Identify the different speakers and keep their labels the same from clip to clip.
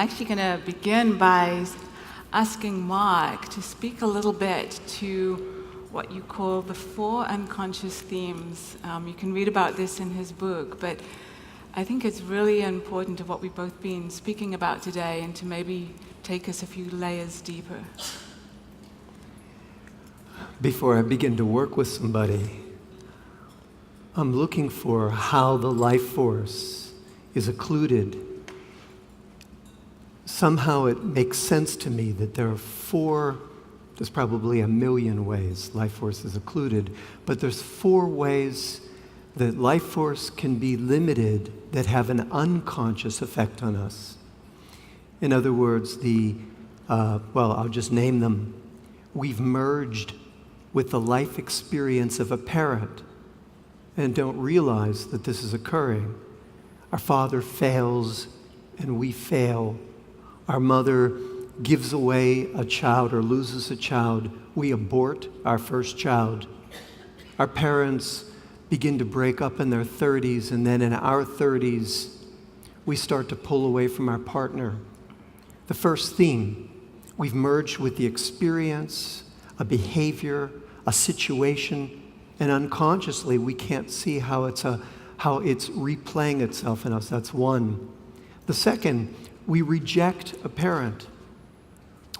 Speaker 1: actually going to begin by asking Mark to speak a little bit to what you call the 4 unconscious themes. You can read about this in his book, but I think it's really important to what we've both been speaking about today and to maybe take us a few layers deeper.
Speaker 2: Before I begin to work with somebody, I'm looking for how the life force is occluded. Somehow it makes sense to me that there are 4, there's probably a million ways life force is occluded, but there's 4 ways that life force can be limited that have an unconscious effect on us. In other words, I'll just name them. We've merged with the life experience of a parent and don't realize that this is occurring. Our father fails and we fail. Our mother gives away a child or loses a child. We abort our first child. Our parents begin to break up in their 30s, and then in our 30s, we start to pull away from our partner. The first theme, we've merged with the experience, a behavior, a situation, and unconsciously we can't see how it's replaying itself in us. That's one. The second, we reject a parent.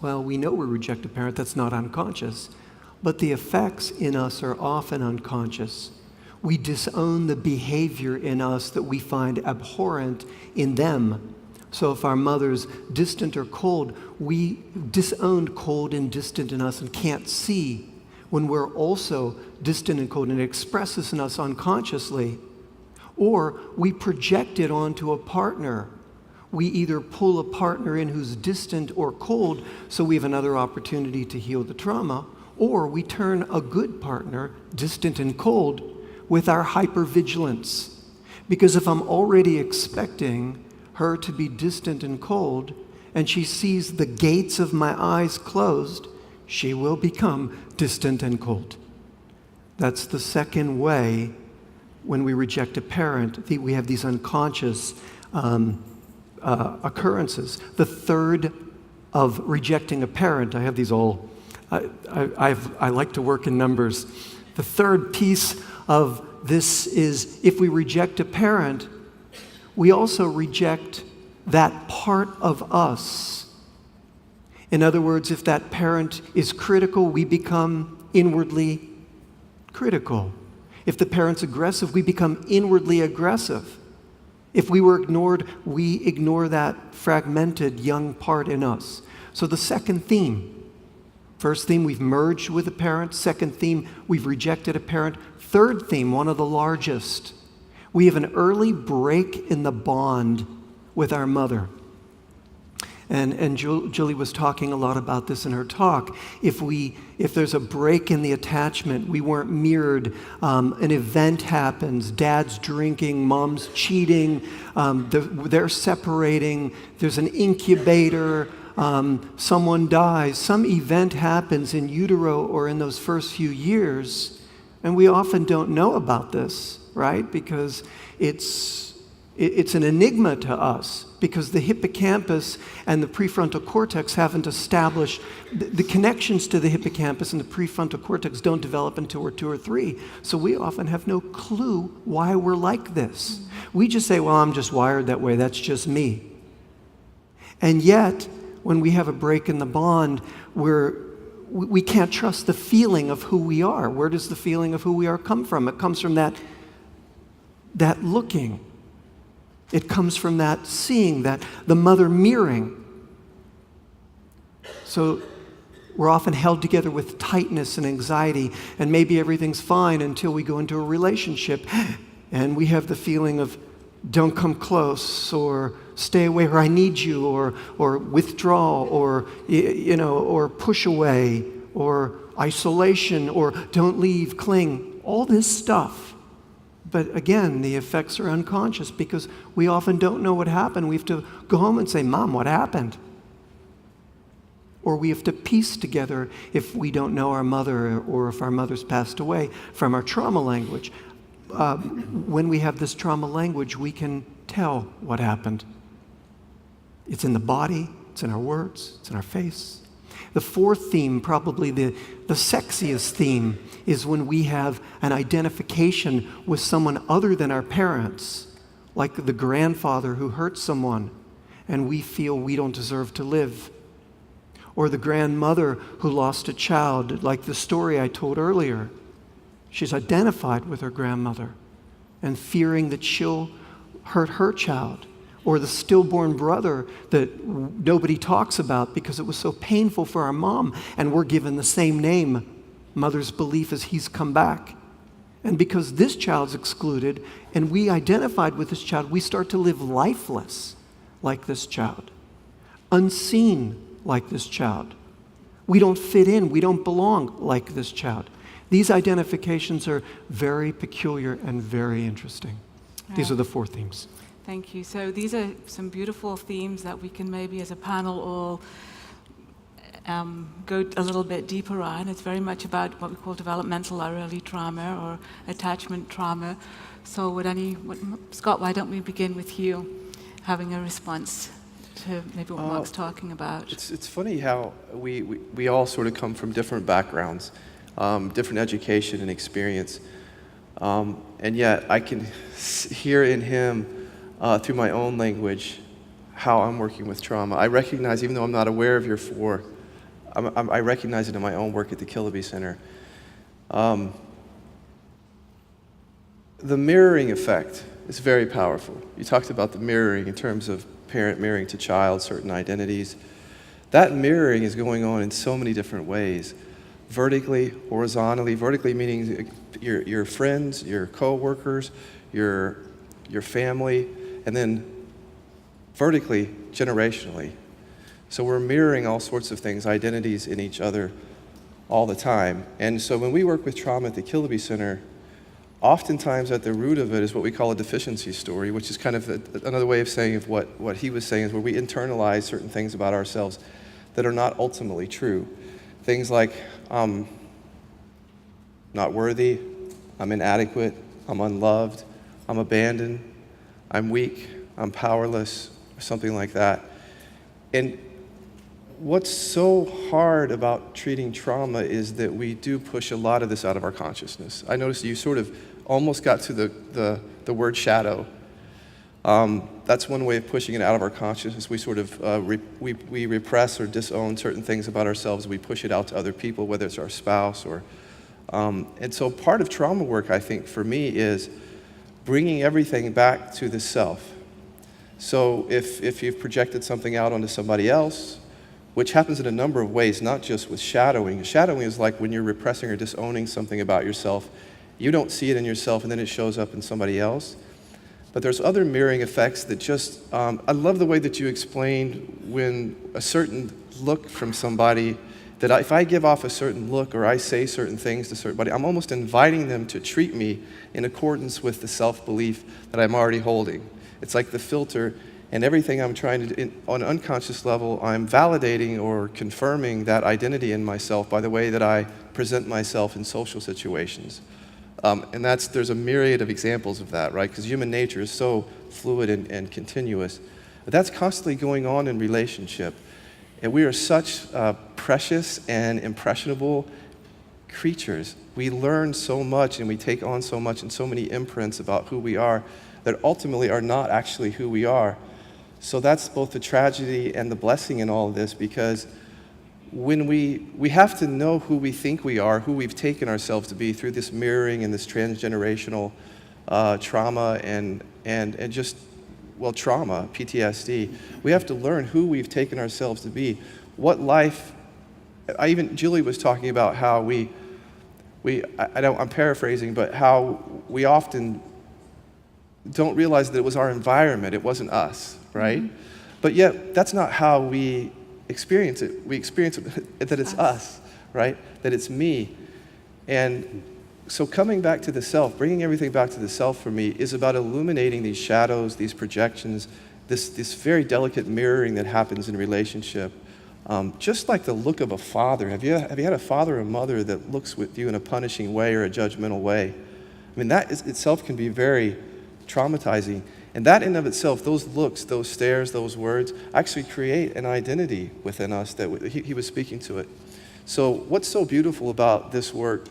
Speaker 2: Well, we know we reject a parent, that's not unconscious, but the effects in us are often unconscious. We disown the behavior in us that we find abhorrent in them. So if our mother's distant or cold, we disown cold and distant in us and can't see when we're also distant and cold, and it expresses in us unconsciously. Or we project it onto a partner. We either pull a partner in who's distant or cold, so we have another opportunity to heal the trauma, or we turn a good partner, distant and cold, with our hypervigilance. Because if I'm already expecting her to be distant and cold, and she sees the gates of my eyes closed, she will become distant and cold. That's the second way when we reject a parent, we have these unconscious occurrences. The third of rejecting a parent, I have these all, I like to work in numbers. The third piece of this is if we reject a parent, we also reject that part of us. In other words, if that parent is critical, we become inwardly critical. If the parent's aggressive, we become inwardly aggressive. If we were ignored, we ignore that fragmented young part in us. So the second theme, first theme, we've merged with a parent. Second theme, we've rejected a parent. Third theme, one of the largest, we have an early break in the bond with our mother. And Julie was talking a lot about this in her talk. If there's a break in the attachment, we weren't mirrored, an event happens, dad's drinking, mom's cheating, they're separating, there's an incubator, someone dies, some event happens in utero or in those first few years, and we often don't know about this, right? Because it's an enigma to us, because the hippocampus and the prefrontal cortex haven't established, the connections to the hippocampus and the prefrontal cortex don't develop until we're 2 or 3. So we often have no clue why we're like this. We just say, well, I'm just wired that way, that's just me. And yet, when we have a break in the bond, we can't trust the feeling of who we are. Where does the feeling of who we are come from? It comes from that looking. It comes from that seeing, that the mother mirroring. So we're often held together with tightness and anxiety, and maybe everything's fine until we go into a relationship and we have the feeling of don't come close, or stay away, or I need you, or withdraw, or or push away, or isolation, or don't leave, cling, all this stuff. But again, the effects are unconscious because we often don't know what happened. We have to go home and say, Mom, what happened? Or we have to piece together, if we don't know our mother or if our mother's passed away, from our trauma language. When we have this trauma language, we can tell what happened. It's in the body, it's in our words, it's in our face. The fourth theme, probably the sexiest theme, is when we have an identification with someone other than our parents, like the grandfather who hurt someone and we feel we don't deserve to live. Or the grandmother who lost a child, like the story I told earlier. She's identified with her grandmother and fearing that she'll hurt her child. Or the stillborn brother that nobody talks about because it was so painful for our mom, and we're given the same name. Mother's belief is he's come back. And because this child's excluded and we identified with this child, we start to live lifeless like this child, unseen like this child. We don't fit in, we don't belong like this child. These identifications are very peculiar and very interesting. These are the four themes.
Speaker 1: Thank you. So these are some beautiful themes that we can maybe as a panel all go a little bit deeper on. It's very much about what we call developmental or early trauma or attachment trauma. So Scott, why don't we begin with you having a response to maybe what Mark's talking about?
Speaker 3: It's funny how we all sort of come from different backgrounds, different education and experience. And yet I can hear in him, through my own language, how I'm working with trauma. I recognize, even though I'm not aware of your four, I recognize it in my own work at the Killaby Center. The mirroring effect is very powerful. You talked about the mirroring in terms of parent mirroring to child, certain identities. That mirroring is going on in so many different ways. Vertically, horizontally. Vertically meaning your friends, your co-workers, your family, and then vertically, generationally. So we're mirroring all sorts of things, identities in each other all the time. And so when we work with trauma at the Killaby Center, oftentimes at the root of it is what we call a deficiency story, which is kind of another way of saying of what he was saying, is where we internalize certain things about ourselves that are not ultimately true. Things like, I'm not worthy, I'm inadequate, I'm unloved, I'm abandoned, I'm weak, I'm powerless, or something like that. And what's so hard about treating trauma is that we do push a lot of this out of our consciousness. I noticed you sort of almost got to the word shadow. That's one way of pushing it out of our consciousness. We sort of we repress or disown certain things about ourselves. We push it out to other people, whether it's our spouse or. And so part of trauma work, I think, for me, is bringing everything back to the self. So if you've projected something out onto somebody else, which happens in a number of ways, not just with shadowing. Shadowing is like when you're repressing or disowning something about yourself. You don't see it in yourself, and then it shows up in somebody else. But there's other mirroring effects that just, I love the way that you explained when a certain look from somebody, that if I give off a certain look or I say certain things to somebody, I'm almost inviting them to treat me in accordance with the self-belief that I'm already holding. It's like the filter, and everything I'm trying to do, on an unconscious level, I'm validating or confirming that identity in myself by the way that I present myself in social situations. And there's a myriad of examples of that, right? Because human nature is so fluid and continuous. But that's constantly going on in relationship. And we are such precious and impressionable creatures. We learn so much and we take on so much and so many imprints about who we are that ultimately are not actually who we are. So that's both the tragedy and the blessing in all of this, because when we have to know who we think we are, who we've taken ourselves to be through this mirroring and this transgenerational trauma and just, well, trauma, PTSD. We have to learn who we've taken ourselves to be. What life, Julie was talking about how I'm paraphrasing, but how we often don't realize that it was our environment, it wasn't us, right? Mm-hmm. But yet, that's not how we experience it. We experience it that it's us, right? That it's me. And so coming back to the self, bringing everything back to the self for me is about illuminating these shadows, these projections, this very delicate mirroring that happens in relationship. Just like the look of a father. Have you had a father or mother that looks with you in a punishing way or a judgmental way? I mean, that itself can be very traumatizing. And that in of itself, those looks, those stares, those words, actually create an identity within us that he was speaking to it. So what's so beautiful about this work,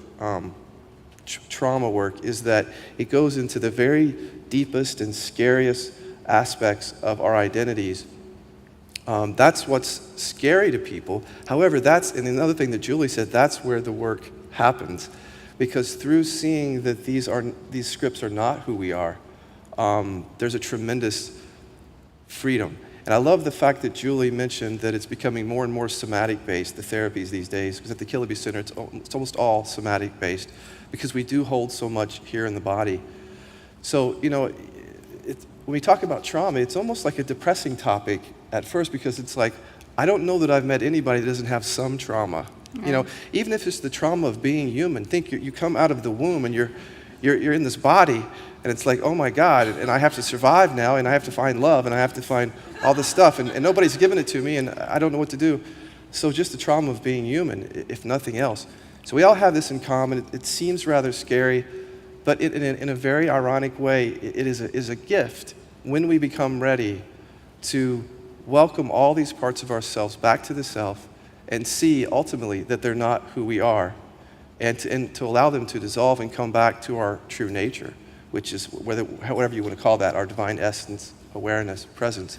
Speaker 3: trauma work, is that it goes into the very deepest and scariest aspects of our identities. That's what's scary to people. However, and another thing that Julie said, that's where the work happens. Because through seeing that these scripts are not who we are, there's a tremendous freedom. And I love the fact that Julie mentioned that it's becoming more and more somatic-based, the therapies these days, because at the Killaby Center, it's almost all somatic-based, because we do hold so much here in the body. So, when we talk about trauma, it's almost like a depressing topic at first, because it's like, I don't know that I've met anybody that doesn't have some trauma.
Speaker 1: Right.
Speaker 3: Even if it's the trauma of being human, think you come out of the womb and you're in this body, and it's like, oh my God, and I have to survive now, and I have to find love, and I have to find all this stuff, and nobody's given it to me, and I don't know what to do. So just the trauma of being human, if nothing else. So we all have this in common. It seems rather scary, but in a very ironic way, it is a gift when we become ready to welcome all these parts of ourselves back to the self and see ultimately that they're not who we are, and to allow them to dissolve and come back to our true nature, which is, however you want to call that, our divine essence, awareness, presence.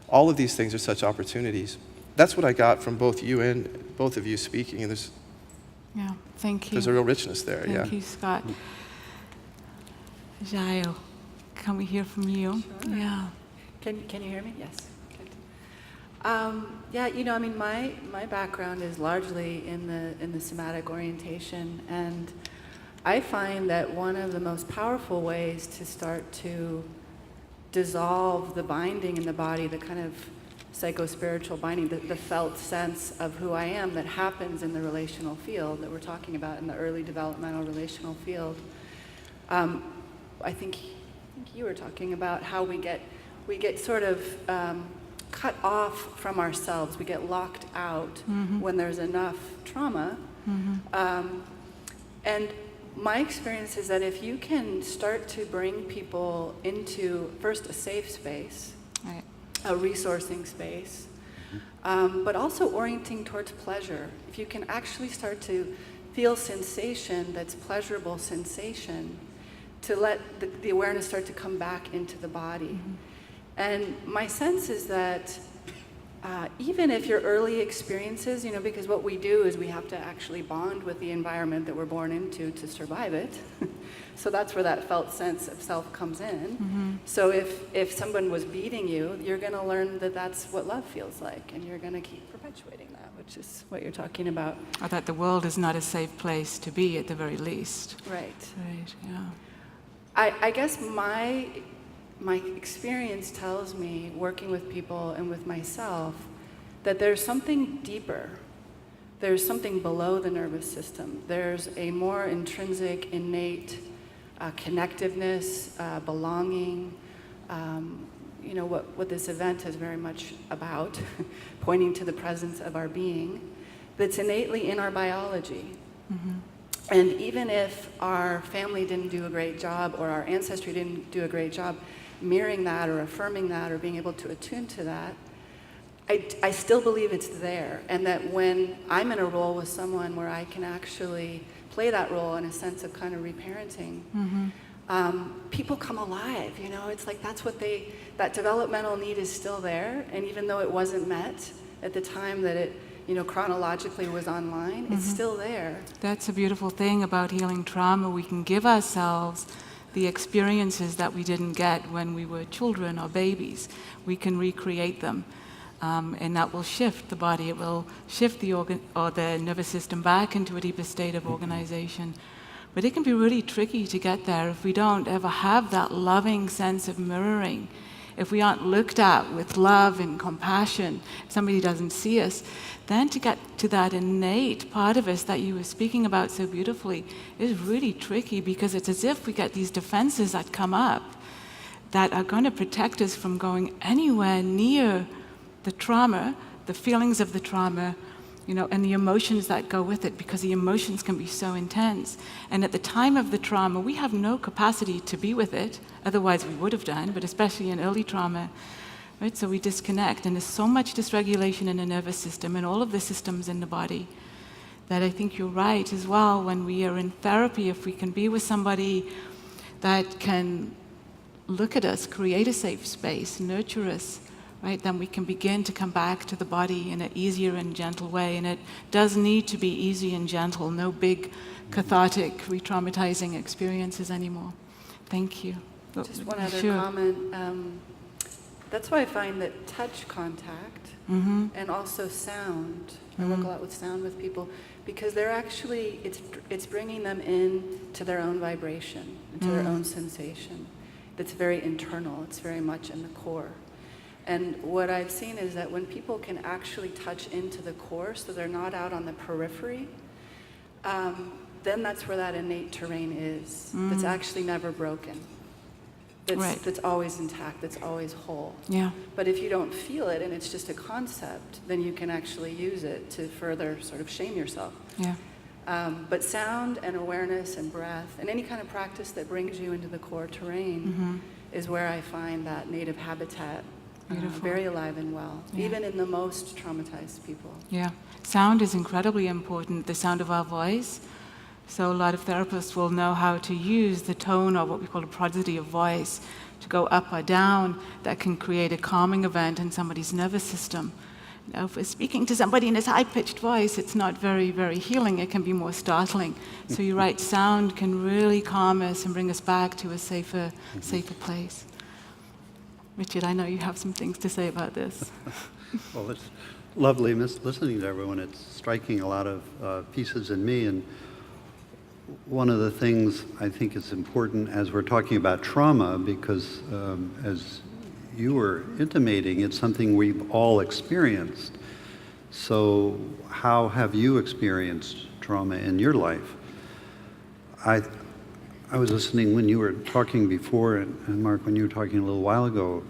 Speaker 3: All of these things are such opportunities. That's what I got from both you and both of you speaking, and
Speaker 1: Yeah, thank you.
Speaker 3: there's a real richness there.
Speaker 1: Thank you, Scott. Jael, can we hear from you?
Speaker 4: Sure.
Speaker 1: Yeah.
Speaker 4: Can you hear me? Yes. Good. My background is largely in the somatic orientation, and I find that one of the most powerful ways to start to dissolve the binding in the body, the kind of psycho-spiritual binding, the felt sense of who I am that happens in the relational field that we're talking about, in the early developmental relational field. I think you were talking about how we get sort of cut off from ourselves. We get locked out when there's enough trauma. And my experience is that if you can start to bring people into, first, a safe space,
Speaker 1: Right.
Speaker 4: a resourcing space, but also orienting towards pleasure. If you can actually start to feel sensation that's pleasurable sensation, to let the awareness start to come back into the body. And my sense is that even if your early experiences, because what we do is we have to actually bond with the environment that we're born into to survive it. So that's where that felt sense of self comes in. So if someone was beating you, you're going to learn that that's what love feels like, and you're going to keep perpetuating that, which is what you're talking about.
Speaker 1: Or that the world is not a safe place to be, at the very least.
Speaker 4: Right.
Speaker 1: Right, yeah.
Speaker 4: I guess my experience tells me, working with people and with myself, that there's something deeper. There's something below the nervous system. There's a more intrinsic, innate connectiveness, belonging. What this event is very much about, pointing to the presence of our being, that's innately in our biology. And even if our family didn't do a great job, or our ancestry didn't do a great job mirroring that or affirming that or being able to attune to that, I still believe it's there. And that when I'm in a role with someone where I can actually play that role in a sense of kind of reparenting, people come alive, It's like that developmental need is still there. And even though it wasn't met at the time that it chronologically was online, it's still there.
Speaker 1: That's a beautiful thing about healing trauma. We can give ourselves the experiences that we didn't get when we were children or babies. We can recreate them, and that will shift the body. It will shift the organ or the nervous system back into a deeper state of organization. But it can be really tricky to get there if we don't ever have that loving sense of mirroring. If we aren't looked at with love and compassion, if somebody doesn't see us, then to get to that innate part of us that you were speaking about so beautifully is really tricky, because it's as if we get these defenses that come up that are going to protect us from going anywhere near the trauma, the feelings of the trauma, and the emotions that go with it, because the emotions can be so intense. And at the time of the trauma, we have no capacity to be with it, otherwise we would have done, but especially in early trauma, right? So we disconnect, and there's so much dysregulation in the nervous system and all of the systems in the body that I think you're right as well. When we are in therapy, if we can be with somebody that can look at us, create a safe space, nurture us, right, then we can begin to come back to the body in an easier and gentle way. And it does need to be easy and gentle, no big cathartic, re-traumatizing experiences anymore. Thank you.
Speaker 4: Just one other
Speaker 1: Sure.
Speaker 4: comment. That's why I find that touch contact and also sound, I work a lot with sound with people, because they're actually, it's bringing them in to their own vibration, to their own sensation. That's very internal. It's very much in the core. And what I've seen is that when people can actually touch into the core, so they're not out on the periphery, then that's where that innate terrain is. That's actually never broken. That's always intact. That's always whole.
Speaker 1: Yeah.
Speaker 4: But if you don't feel it and it's just a concept, then you can actually use it to further sort of shame yourself.
Speaker 1: Yeah.
Speaker 4: But sound and awareness and breath and any kind of practice that brings you into the core terrain is where I find that native habitat very alive and well, even in the most traumatized people.
Speaker 1: Yeah. Sound is incredibly important, the sound of our voice. So a lot of therapists will know how to use the tone, or what we call a prosody of voice, to go up or down. That can create a calming event in somebody's nervous system. Now, if we're speaking to somebody in this high-pitched voice, it's not very, very healing. It can be more startling. So you're right, sound can really calm us and bring us back to a safer place. Richard, I know you have some things to say about this.
Speaker 5: Well, it's lovely listening to everyone. It's striking a lot of pieces in me. And one of the things I think is important as we're talking about trauma, because as you were intimating, it's something we've all experienced. So how have you experienced trauma in your life? I was listening when you were talking before, and Mark, when you were talking a little while ago.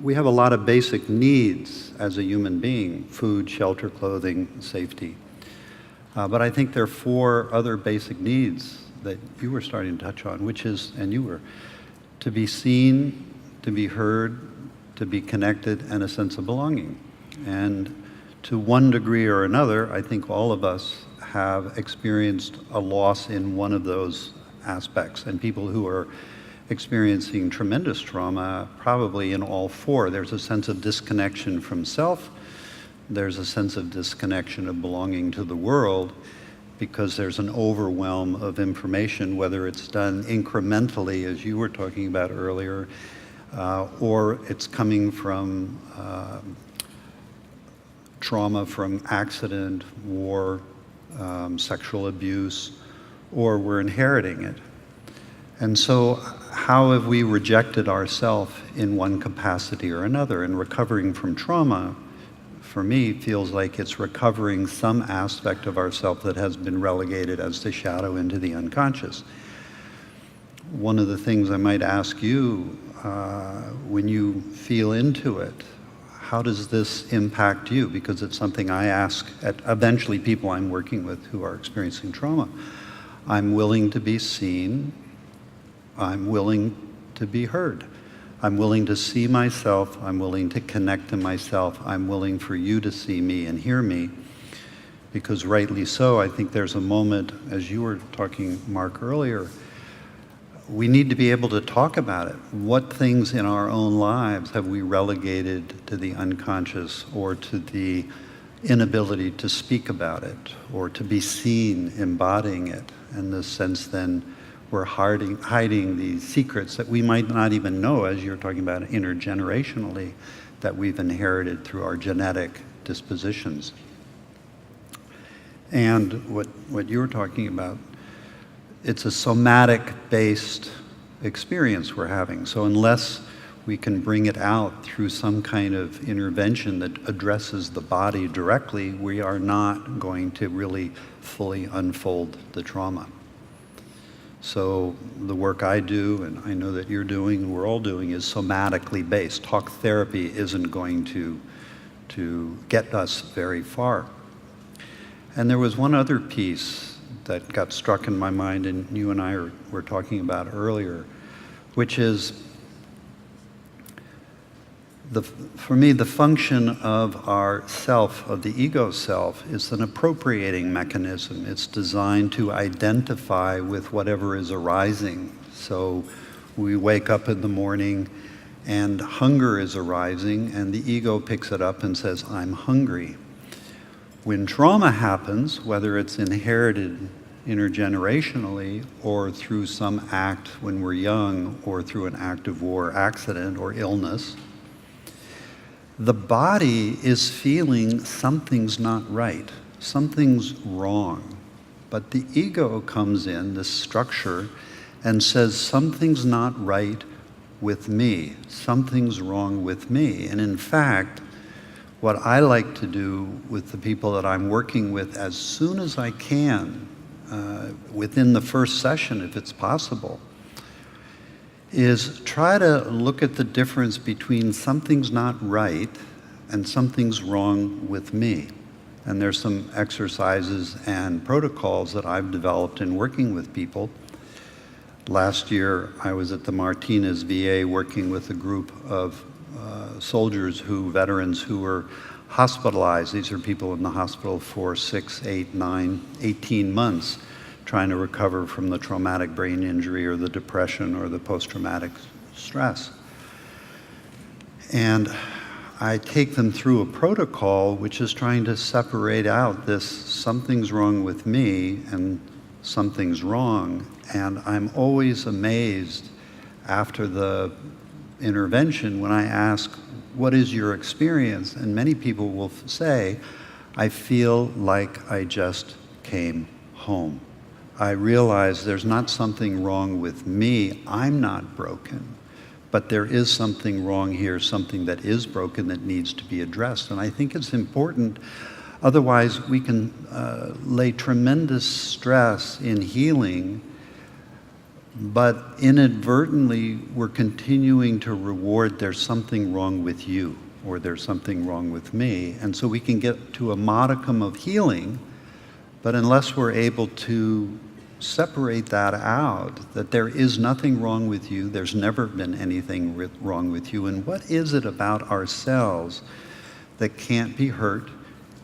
Speaker 5: We have a lot of basic needs as a human being: food, shelter, clothing, safety. But I think there are 4 other basic needs that you were starting to touch on, which is, and you were, to be seen, to be heard, to be connected, and a sense of belonging. And to one degree or another, I think all of us have experienced a loss in one of those aspects. And people who are experiencing tremendous trauma, probably in all 4. There's a sense of disconnection from self. There's a sense of disconnection of belonging to the world, because there's an overwhelm of information, whether it's done incrementally, as you were talking about earlier, or it's coming from trauma from accident, war, sexual abuse, or we're inheriting it. And so how have we rejected ourselves in one capacity or another? And recovering from trauma, for me, feels like it's recovering some aspect of ourself that has been relegated as the shadow into the unconscious. One of the things I might ask you, when you feel into it, how does this impact you? Because it's something I ask at eventually people I'm working with who are experiencing trauma. I'm willing to be seen. I'm willing to be heard. I'm willing to see myself. I'm willing to connect to myself. I'm willing for you to see me and hear me. Because rightly so, I think there's a moment, as you were talking, Mark, earlier, we need to be able to talk about it. What things in our own lives have we relegated to the unconscious, or to the inability to speak about it, or to be seen embodying it? In the sense then, we're hiding these secrets that we might not even know, as you're talking about intergenerationally, that we've inherited through our genetic dispositions. And what you were talking about, it's a somatic-based experience we're having. So unless we can bring it out through some kind of intervention that addresses the body directly, we are not going to really fully unfold the trauma. So the work I do, and I know that you're doing, and we're all doing, is somatically based. Talk therapy isn't going to get us very far. And there was one other piece that got struck in my mind, and you and I were talking about earlier, which is, for me, the function of our self, of the ego self, is an appropriating mechanism. It's designed to identify with whatever is arising. So we wake up in the morning and hunger is arising, and the ego picks it up and says, I'm hungry. When trauma happens, whether it's inherited intergenerationally or through some act when we're young or through an active war accident or illness, the body is feeling something's not right, something's wrong. But the ego comes in, this structure, and says something's not right with me, something's wrong with me. And in fact, what I like to do with the people that I'm working with as soon as I can, within the first session if it's possible, is try to look at the difference between something's not right and something's wrong with me. And there's some exercises and protocols that I've developed in working with people. Last year, I was at the Martinez VA working with a group of veterans who were hospitalized. These are people in the hospital for 6, 8, 9, 18 months trying to recover from the traumatic brain injury or the depression or the post-traumatic stress. And I take them through a protocol which is trying to separate out this something's wrong with me and something's wrong. And I'm always amazed after the intervention when I ask, what is your experience? And many people will say, I feel like I just came home. I realize there's not something wrong with me. I'm not broken. But there is something wrong here, something that is broken that needs to be addressed. And I think it's important. Otherwise, we can lay tremendous stress in healing, but inadvertently, we're continuing to reward there's something wrong with you, or there's something wrong with me. And so we can get to a modicum of healing, but unless we're able to separate that out, that there is nothing wrong with you, there's never been anything wrong with you, and what is it about ourselves that can't be hurt,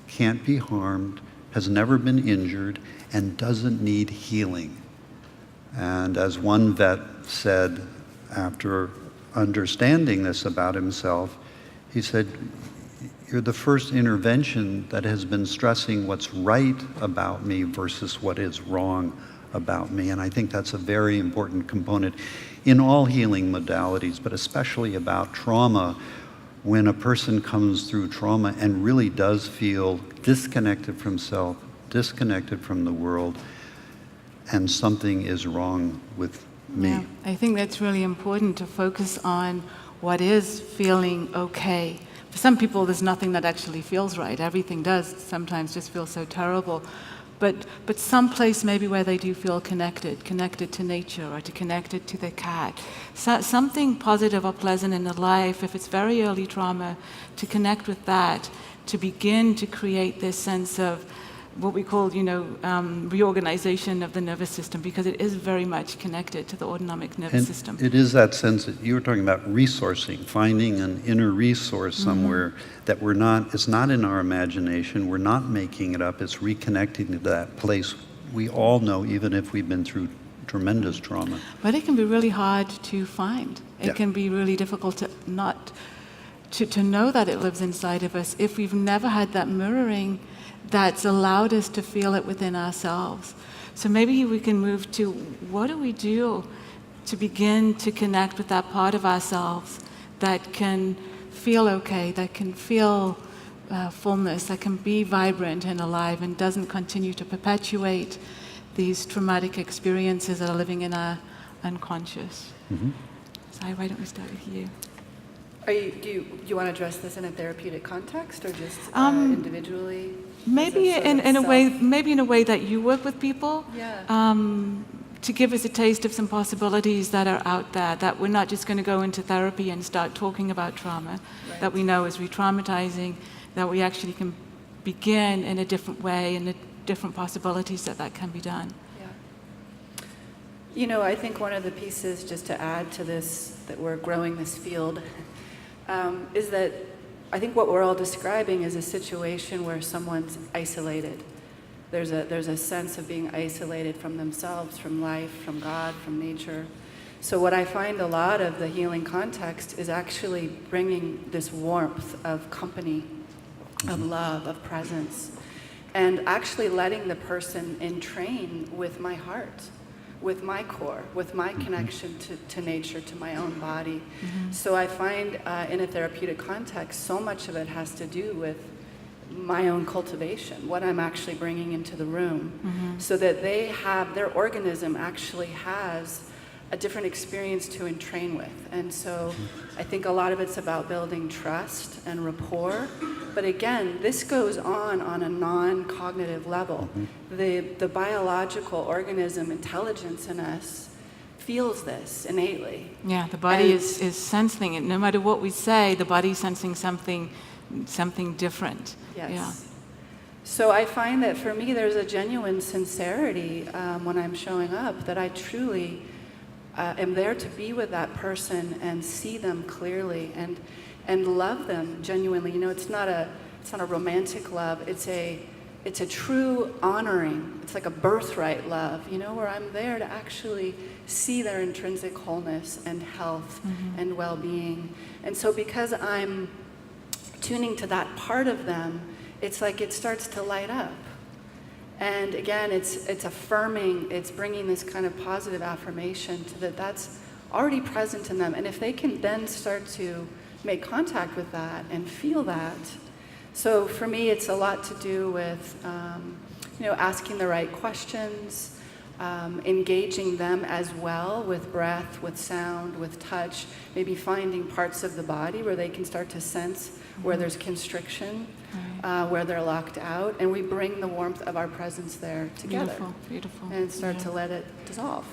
Speaker 5: can't be harmed, has never been injured, and doesn't need healing? And as one vet said after understanding this about himself, he said, you're the first intervention that has been stressing what's right about me versus what is wrong about me. And I think that's a very important component in all healing modalities, but especially about trauma. When a person comes through trauma and really does feel disconnected from self, disconnected from the world, and something is wrong with me.
Speaker 1: Yeah, I think that's really important to focus on what is feeling okay. For some people, there's nothing that actually feels right. Everything does sometimes just feel so terrible. But someplace maybe where they do feel connected to nature or connected to their cat. So, something positive or pleasant in their life, if it's very early trauma, to connect with that, to begin to create this sense of what we call, reorganization of the nervous system, because it is very much connected to the autonomic nervous system.
Speaker 5: It is that sense that you were talking about resourcing, finding an inner resource somewhere that it's not in our imagination, we're not making it up, it's reconnecting to that place we all know, even if we've been through tremendous trauma.
Speaker 1: But it can be really hard to find. It
Speaker 5: Yeah.
Speaker 1: can be really difficult to know that it lives inside of us if we've never had that mirroring that's allowed us to feel it within ourselves. So maybe we can move to, what do we do to begin to connect with that part of ourselves that can feel okay, that can feel fullness, that can be vibrant and alive and doesn't continue to perpetuate these traumatic experiences that are living in our unconscious. So why don't we start with you?
Speaker 4: Do you want to address this in a therapeutic context or just individually?
Speaker 1: Maybe in a way that you work with people.
Speaker 4: Yeah.
Speaker 1: To give us a taste of some possibilities that are out there, that we're not just going to go into therapy and start talking about trauma,
Speaker 4: Right.
Speaker 1: that we know is re-traumatizing, that we actually can begin in a different way, in a different possibilities that can be done.
Speaker 4: Yeah. You know, I think one of the pieces, just to add to this, that we're growing this field, is that I think what we're all describing is a situation where someone's isolated. There's a sense of being isolated from themselves, from life, from God, from nature. So what I find a lot of the healing context is actually bringing this warmth of company, of love, of presence, and actually letting the person entrain with my heart, with my core, with my connection to nature, to my own body. So I find in a therapeutic context, so much of it has to do with my own cultivation, what I'm actually bringing into the room, so that their organism actually has a different experience to entrain with. And so I think a lot of it's about building trust and rapport. But again, this goes on a non-cognitive level. The biological organism intelligence in us feels this innately.
Speaker 1: Yeah, the body
Speaker 4: And-
Speaker 1: is sensing it. No matter what we say, the body's sensing something different.
Speaker 4: Yes.
Speaker 1: Yeah.
Speaker 4: So I find that for me, there's a genuine sincerity when I'm showing up, that I truly am there to be with that person and see them clearly and love them genuinely. You know, it's not a romantic love. It's a true honoring. It's like a birthright love, you know, where I'm there to actually see their intrinsic wholeness and health and well-being. And so because I'm tuning to that part of them, it's like it starts to light up. And again, it's affirming, it's bringing this kind of positive affirmation to that's already present in them. And if they can then start to make contact with that and feel that. So for me, it's a lot to do with, asking the right questions, engaging them as well with breath, with sound, with touch, maybe finding parts of the body where they can start to sense where there's constriction, where they're locked out, and we bring the warmth of our presence there together.
Speaker 1: Beautiful, beautiful.
Speaker 4: And start to let it dissolve,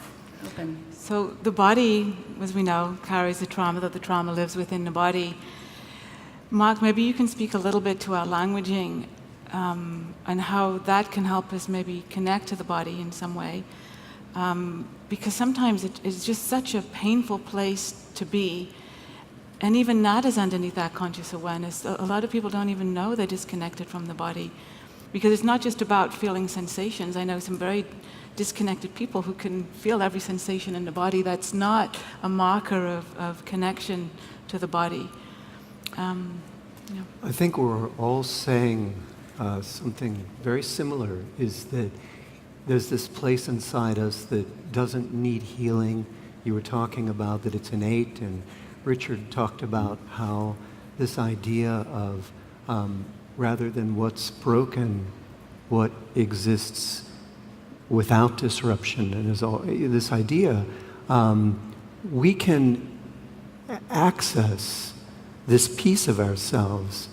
Speaker 4: open.
Speaker 1: So the body, as we know, carries the trauma, that the trauma lives within the body. Mark, maybe you can speak a little bit to our languaging and how that can help us maybe connect to the body in some way. Because sometimes it is just such a painful place to be. And even that is underneath that conscious awareness. A lot of people don't even know they're disconnected from the body. Because it's not just about feeling sensations. I know some very disconnected people who can feel every sensation in the body. That's not a marker of connection to the body.
Speaker 2: I think we're all saying something very similar, is that there's this place inside us that doesn't need healing. You were talking about that it's innate, and Richard talked about how this idea of rather than what's broken, what exists without disruption, and is all this idea, we can access this piece of ourselves.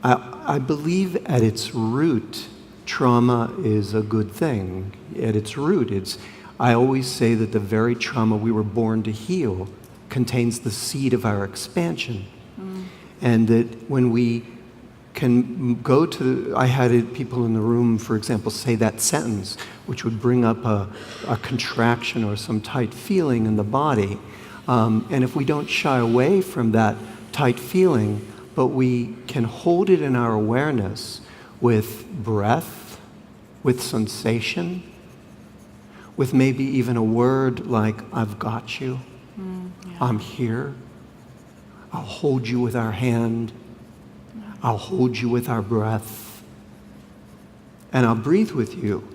Speaker 2: I believe at its root, trauma is a good thing. At its root, I always say that the very trauma we were born to heal contains the seed of our expansion. And that when we can go to, I had people in the room, for example, say that sentence, which would bring up a contraction or some tight feeling in the body. And if we don't shy away from that tight feeling, but we can hold it in our awareness with breath, with sensation, with maybe even a word like, I've got you, I'm here, I'll hold you with our hand, I'll hold you with our breath, and I'll breathe with you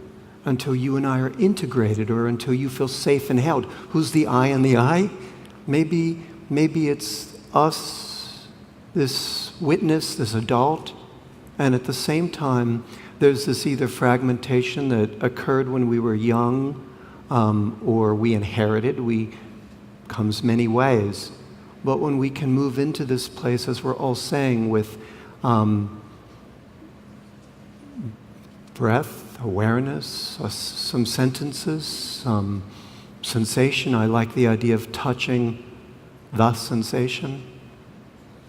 Speaker 2: until you and I are integrated, or until you feel safe and held. Who's the I and the I? Maybe it's us, this witness, this adult, and at the same time, there's this either fragmentation that occurred when we were young, or we inherited. Comes many ways. But when we can move into this place, as we're all saying, with breath, awareness, some sentences, some sensation. I like the idea of touching the sensation.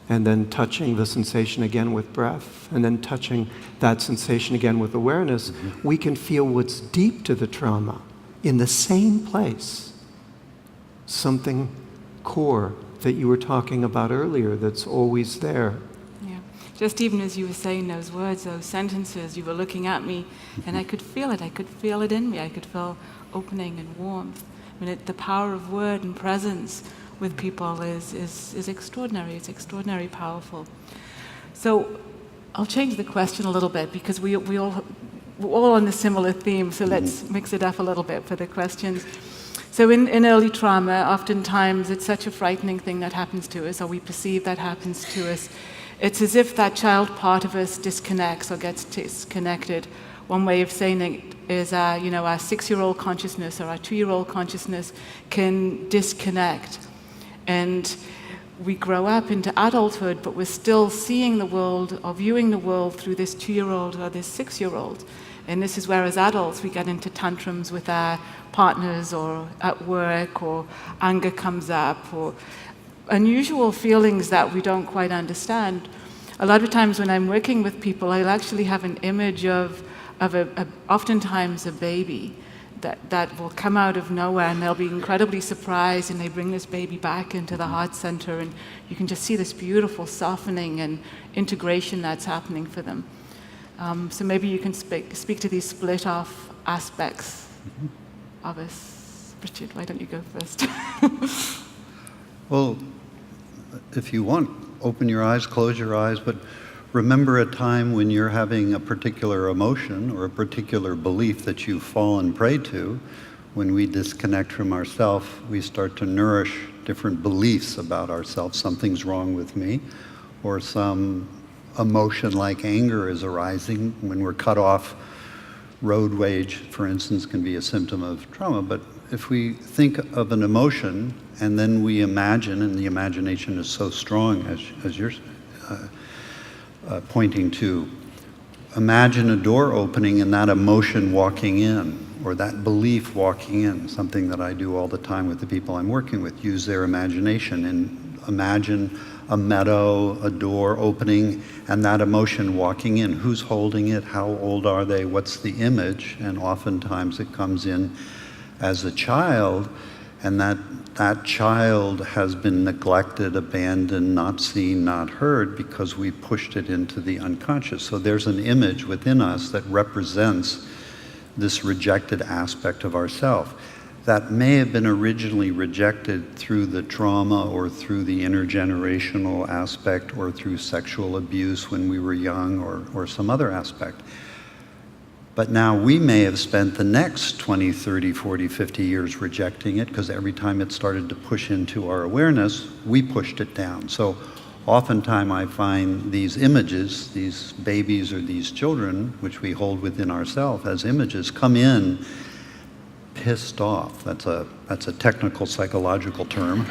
Speaker 2: and then touching the sensation again with breath, and then touching that sensation again with awareness, we can feel what's deep to the trauma in the same place. Something core that you were talking about earlier that's always there.
Speaker 1: Yeah. Just even as you were saying those words, those sentences, you were looking at me, and I could feel it. I could feel it in me. I could feel opening and warmth. I mean, the power of word and presence with people is extraordinary. It's extraordinarily powerful. So I'll change the question a little bit, because we're all on a similar theme, so let's mix it up a little bit for the questions. So in early trauma, oftentimes it's such a frightening thing that happens to us, or we perceive that happens to us. It's as if that child part of us disconnects or gets disconnected. One way of saying it is, our 6-year-old consciousness or our 2-year-old consciousness can disconnect. And we grow up into adulthood, but we're still seeing the world or viewing the world through this 2-year-old or this 6-year-old. And this is where, as adults, we get into tantrums with our partners or at work, or anger comes up, or unusual feelings that we don't quite understand. A lot of times when I'm working with people, I'll actually have an image of oftentimes a baby that will come out of nowhere, and they'll be incredibly surprised, and they bring this baby back into the heart center, and you can just see this beautiful softening and integration that's happening for them. So maybe you can speak to these split-off aspects of us. Richard, why don't you go first?
Speaker 5: Well, if you want, open your eyes, close your eyes, but remember a time when you're having a particular emotion or a particular belief that you've fallen prey to. When we disconnect from ourselves, we start to nourish different beliefs about ourselves. Something's wrong with me, or some emotion like anger is arising. When we're cut off, road rage, for instance, can be a symptom of trauma. But if we think of an emotion and then we imagine, and the imagination is so strong, as you're pointing to, imagine a door opening and that emotion walking in, or that belief walking in, something that I do all the time with the people I'm working with. Use their imagination and imagine a meadow, a door opening, and that emotion walking in. Who's holding it? How old are they? What's the image? And oftentimes it comes in as a child, and that child has been neglected, abandoned, not seen, not heard, because we pushed it into the unconscious. So there's an image within us that represents this rejected aspect of ourself that may have been originally rejected through the trauma or through the intergenerational aspect or through sexual abuse when we were young, or some other aspect. But now we may have spent the next 20, 30, 40, 50 years rejecting it, because every time it started to push into our awareness, we pushed it down. So oftentimes I find these images, these babies or these children, which we hold within ourselves as images, come in pissed off. That's a technical psychological term.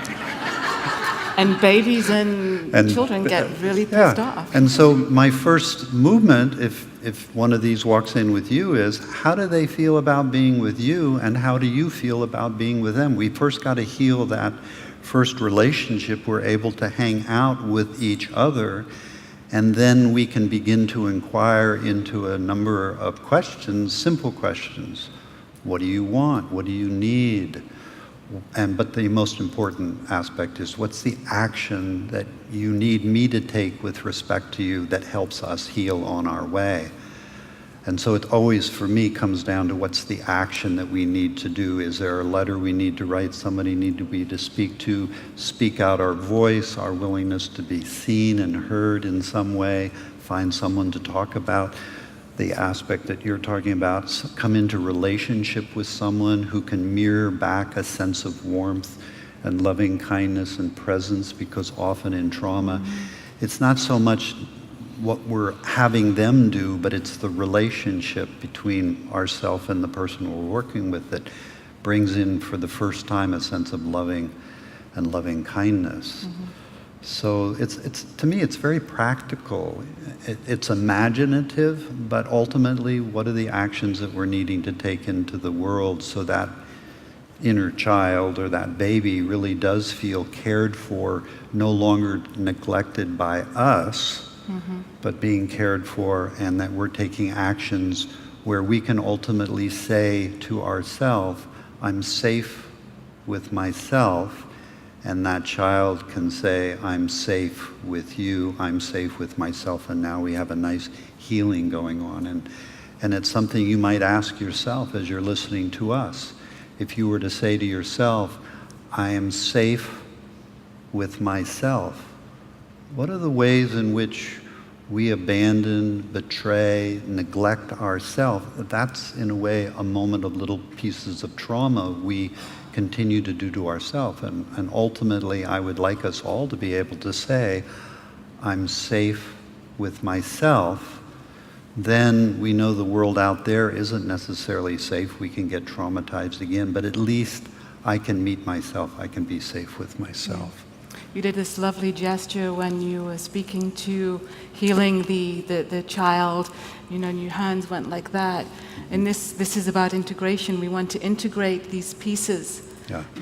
Speaker 1: And babies and children get really pissed off.
Speaker 5: And so my first movement, if one of these walks in with you, is how do they feel about being with you, and how do you feel about being with them? We first got to heal that first relationship. We're able to hang out with each other, and then we can begin to inquire into a number of questions, simple questions. What do you want? What do you need? But the most important aspect is, what's the action that you need me to take with respect to you that helps us heal on our way? And so it always, for me, comes down to what's the action that we need to do. Is there a letter we need to write? Somebody need to speak to? Speak out our voice, our willingness to be seen and heard in some way, find someone to talk about. The aspect that you're talking about, come into relationship with someone who can mirror back a sense of warmth and loving kindness and presence, because often in trauma, it's not so much what we're having them do, but it's the relationship between ourselves and the person we're working with that brings in for the first time a sense of loving kindness. So it's to me, it's very practical. It's imaginative, but ultimately, what are the actions that we're needing to take into the world so that inner child or that baby really does feel cared for, no longer neglected by us, but being cared for, and that we're taking actions where we can ultimately say to ourselves, I'm safe with myself, and that child can say, I'm safe with you, I'm safe with myself, and now we have a nice healing going on. And it's something you might ask yourself as you're listening to us. If you were to say to yourself, I am safe with myself, what are the ways in which we abandon, betray, neglect ourselves? That's, in a way, a moment of little pieces of trauma we continue to do to ourselves. And ultimately, I would like us all to be able to say, I'm safe with myself. Then we know the world out there isn't necessarily safe. We can get traumatized again, but at least I can meet myself. I can be safe with myself.
Speaker 1: You did this lovely gesture when you were speaking to healing the child, and your hands went like that. And this is about integration. We want to integrate these pieces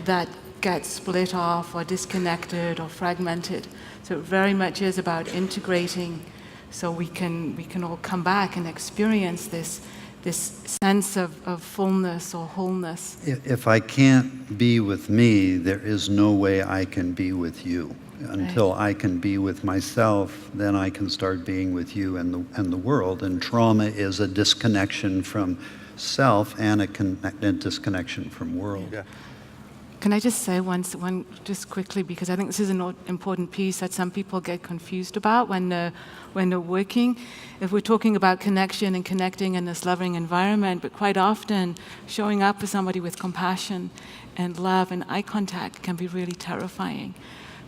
Speaker 1: that get split off or disconnected or fragmented. So it very much is about integrating, so we can all come back and experience this sense of fullness or wholeness.
Speaker 5: If I can't be with me, there is no way I can be with you. Until I can be with myself, then I can start being with you and the world. And trauma is a disconnection from self and a disconnection from world.
Speaker 3: Yeah.
Speaker 1: Can I just say one just quickly, because I think this is an important piece that some people get confused about when they're working. If we're talking about connection and connecting in this loving environment, but quite often showing up for somebody with compassion and love and eye contact can be really terrifying.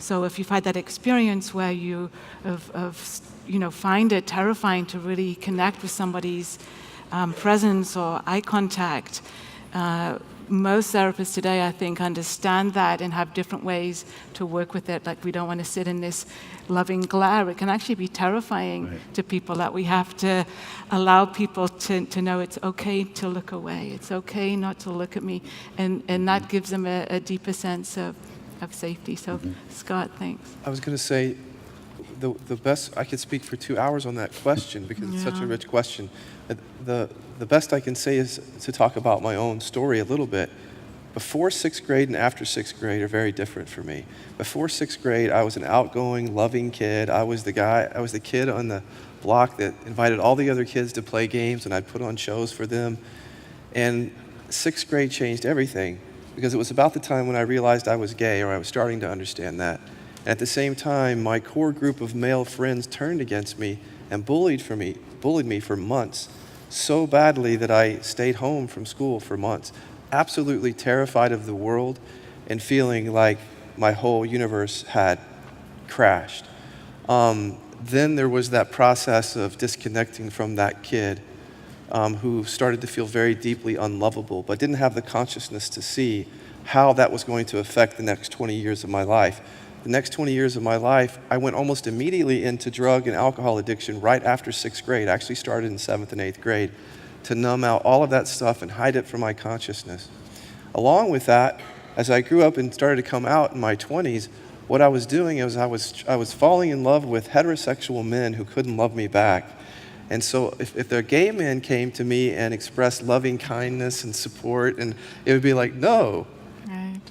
Speaker 1: So if you've had that experience where you find it terrifying to really connect with somebody's presence or eye contact, most therapists today, I think, understand that and have different ways to work with it. Like, we don't want to sit in this loving glare. It can actually be terrifying to people, that we have to allow people to know it's okay to look away. It's okay not to look at me. And that gives them a deeper sense of safety. So, Scott, thanks.
Speaker 3: I was going to say, the best, I could speak for 2 hours on that question because it's such a rich question. The best I can say is to talk about my own story a little bit. Before 6th grade and after 6th grade are very different for me. Before 6th grade, I was an outgoing, loving kid. I was the kid on the block that invited all the other kids to play games, and I'd put on shows for them. And 6th grade changed everything, because it was about the time when I realized I was gay, or I was starting to understand that. And at the same time, my core group of male friends turned against me and bullied me for months, so badly that I stayed home from school for months, absolutely terrified of the world and feeling like my whole universe had crashed. Then there was that process of disconnecting from that kid who started to feel very deeply unlovable, but didn't have the consciousness to see how that was going to affect the next 20 years of my life. The next 20 years of my life, I went almost immediately into drug and alcohol addiction right after 6th grade. I actually started in 7th and 8th grade to numb out all of that stuff and hide it from my consciousness. Along with that, as I grew up and started to come out in my 20s, what I was doing is I was falling in love with heterosexual men who couldn't love me back. And so if the gay men came to me and expressed loving kindness and support, and it would be like, no,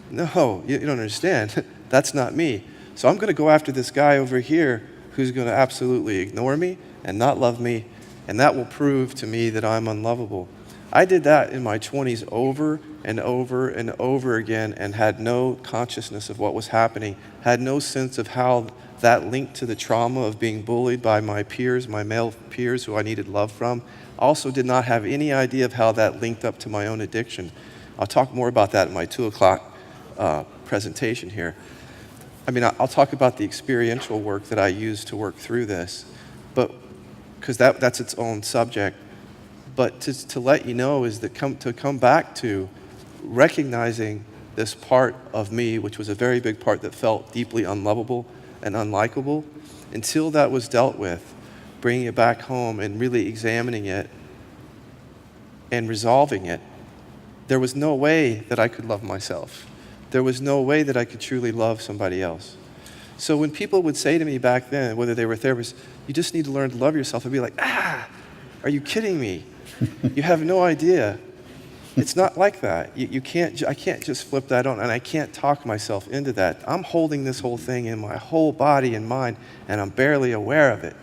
Speaker 3: you don't understand. That's not me. So I'm going to go after this guy over here who's going to absolutely ignore me and not love me, and that will prove to me that I'm unlovable. I did that in my 20s over and over and over again, and had no consciousness of what was happening, had no sense of how that linked to the trauma of being bullied by my peers, my male peers who I needed love from. Also did not have any idea of how that linked up to my own addiction. I'll talk more about that in my 2 o'clock presentation here. I mean, I'll talk about the experiential work that I use to work through this, but because that's its own subject. But to let you know is that to come back to recognizing this part of me, which was a very big part that felt deeply unlovable and unlikable, until that was dealt with, bringing it back home and really examining it and resolving it, there was no way that I could love myself. There was no way that I could truly love somebody else. So when people would say to me back then, whether they were therapists, you just need to learn to love yourself, I'd be like, are you kidding me? You have no idea. It's not like that. I can't just flip that on, and I can't talk myself into that. I'm holding this whole thing in my whole body and mind, and I'm barely aware of it.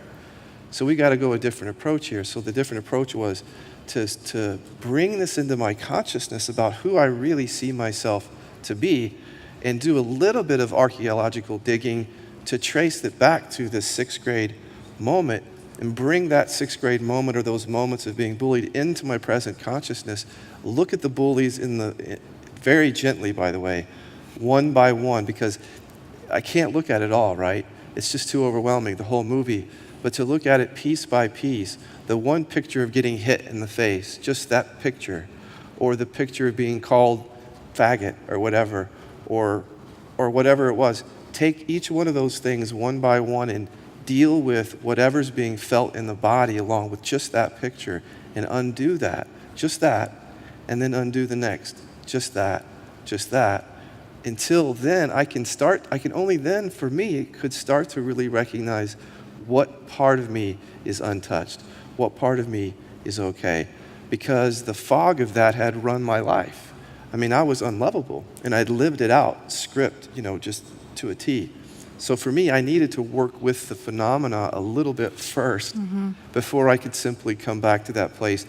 Speaker 3: So we got to go a different approach here. So the different approach was to bring this into my consciousness about who I really see myself to be, and do a little bit of archaeological digging to trace it back to this 6th grade moment, and bring that 6th grade moment or those moments of being bullied into my present consciousness. Look at the bullies very gently, by the way, one by one, because I can't look at it all, right? It's just too overwhelming, the whole movie. But to look at it piece by piece, the one picture of getting hit in the face, just that picture, or the picture of being called faggot or whatever, or whatever it was, take each one of those things one by one and deal with whatever's being felt in the body along with just that picture, and undo that, just that, and then undo the next, just that, until then I can only then, for me, could start to really recognize what part of me is untouched, what part of me is okay, because the fog of that had run my life. I mean, I was unlovable, and I'd lived it out, script, just to a T. So for me, I needed to work with the phenomena a little bit first before I could simply come back to that place